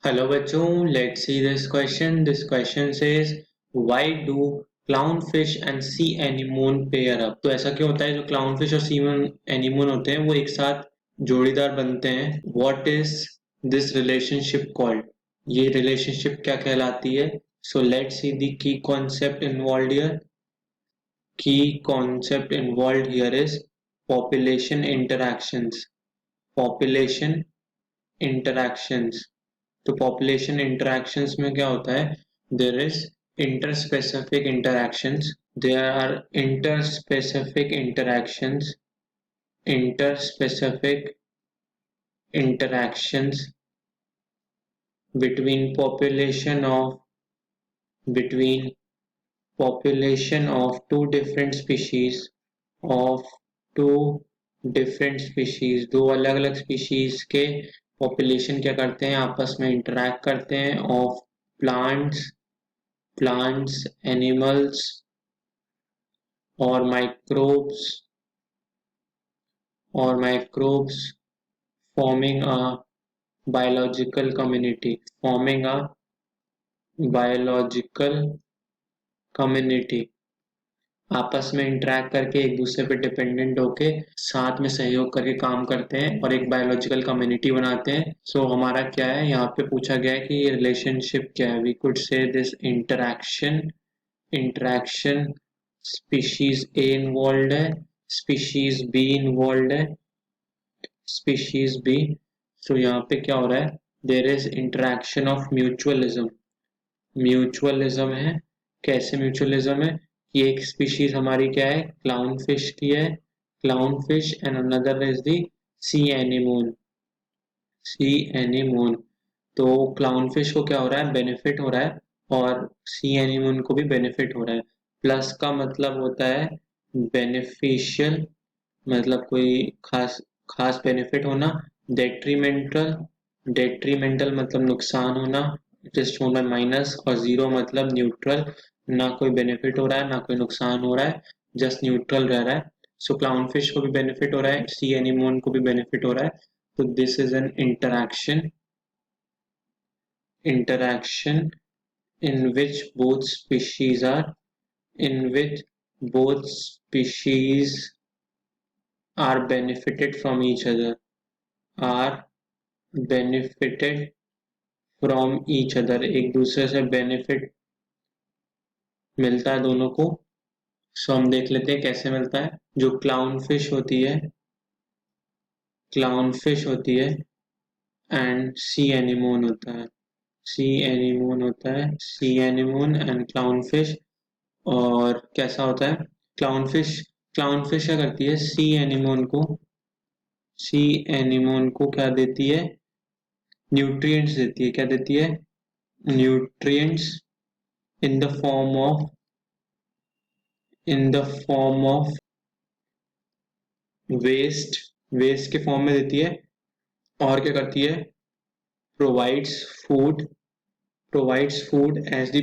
Hello bachcho, let's see this question. This question says, why do clownfish and sea anemone pair up? तो ऐसा क्यों होता है जो clownfish और sea anemone होते हैं वो एक साथ जोड़ीदार बनते हैं? What is this relationship called? ये relationship क्या कहलाती है? So let's see the key concept involved here. Key concept involved here is population interactions. Population interactions. तो पॉपुलेशन इंटरैक्शंस में क्या होता है? There is interspecific interactions, there are interspecific interactions, interspecific interactions between population of between population of two different species of two different species. दो अलग अलग species के population क्या करते हैं? आपस में इंटरैक्ट करते हैं. Of plants, animals or microbes forming a biological community, आपस में इंटरैक्ट करके एक दूसरे पे डिपेंडेंट होके साथ में सहयोग करके काम करते हैं और एक बायोलॉजिकल कम्युनिटी बनाते हैं. सो हमारा क्या है यहाँ पे पूछा गया है कि ये रिलेशनशिप क्या है. We could say this interaction species A involve है, स्पीशीज बी इन्वॉल्व है, स्पीशीज बी. सो यहाँ पे क्या हो रहा है? There is interaction of mutualism है. कैसे म्यूचुअलिज्म है कि एक स्पीशीज हमारी क्या है? क्लाउन फिश की है, clown fish, and another is the C anemone. तो क्लाउन फिश को क्या हो रहा है? बेनिफिट हो रहा है और सी एनीमोन को भी बेनिफिट हो रहा है. प्लस का मतलब होता है बेनिफिशियल, मतलब कोई खास खास बेनिफिट होना. डेट्रीमेंटल मतलब नुकसान होना, जस्ट शोन बाय माइनस. और जीरो मतलब न्यूट्रल, ना कोई बेनिफिट हो रहा है ना कोई नुकसान हो रहा है, जस्ट न्यूट्रल रह रहा है. सो क्लाउन फिश को भी बेनिफिट हो रहा है, सी एनीमोन को भी बेनिफिट हो रहा है. तो this is an interaction in which both species are in which both species are benefited from each other, are benefited from each other. एक दूसरे से बेनिफिट मिलता है दोनों को. सो हम देख लेते हैं कैसे मिलता है. जो क्लाउन फिश होती है एंड सी एनीमोन होता है, sea anemone and clown fish. और कैसा होता है? क्लाउन फिश क्या करती है? सी एनीमोन को क्या देती है? न्यूट्रिएंट्स देती है. क्या देती है? Nutrients in the form of waste के फॉर्म में देती है. और क्या करती है? Provides food as the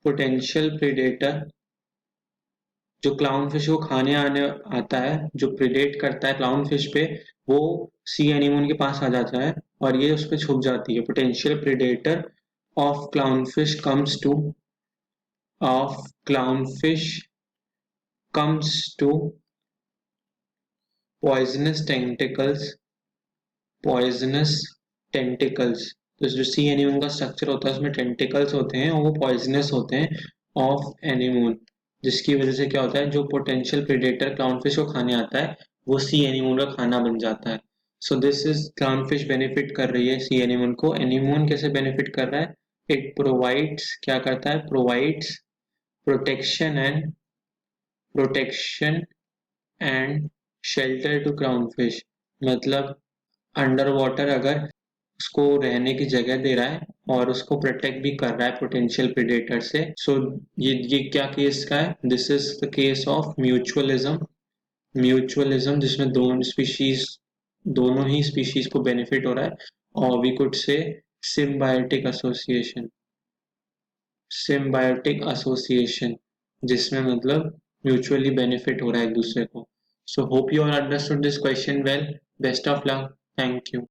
potential predator. जो क्लाउन फिश को खाने आने आता है, जो प्रेडेट करता है क्लाउन फिश पे, वो सी एनीमोन के पास आ जाता है और ये उस पर छुप जाती है. Potential predator of clownfish comes to poisonous tentacles. तो जो सी एनीमोन का स्ट्रक्चर होता है उसमें टेंटिकल्स होते हैं और वो पॉइजनस होते हैं ऑफ एनीमोन, जिसकी वजह से क्या होता है? जो पोटेंशियल प्रेडेटर क्लाउनफिश को खाने आता है वो सी एनीमोन का खाना बन जाता है. So this is clownfish benefit कर रही है सी एनीमोन को. एनीमोन कैसे बेनिफिट कर रहा है? इट प्रोवाइड्स, क्या करता है? Provides protection and shelter to clownfish. मतलब अंडर वाटर अगर उसको रहने की जगह दे रहा है और उसको प्रोटेक्ट भी कर रहा है पोटेंशियल प्रेडेटर से. सो ये क्या केस का है? This is the case of mutualism जिसमें दोनों ही स्पीशीज को बेनिफिट हो रहा है. और we could say symbiotic association जिसमें मतलब म्यूचुअली बेनिफिट हो रहा है एक दूसरे को. So hope you are understood this question well. Best of luck, thank you.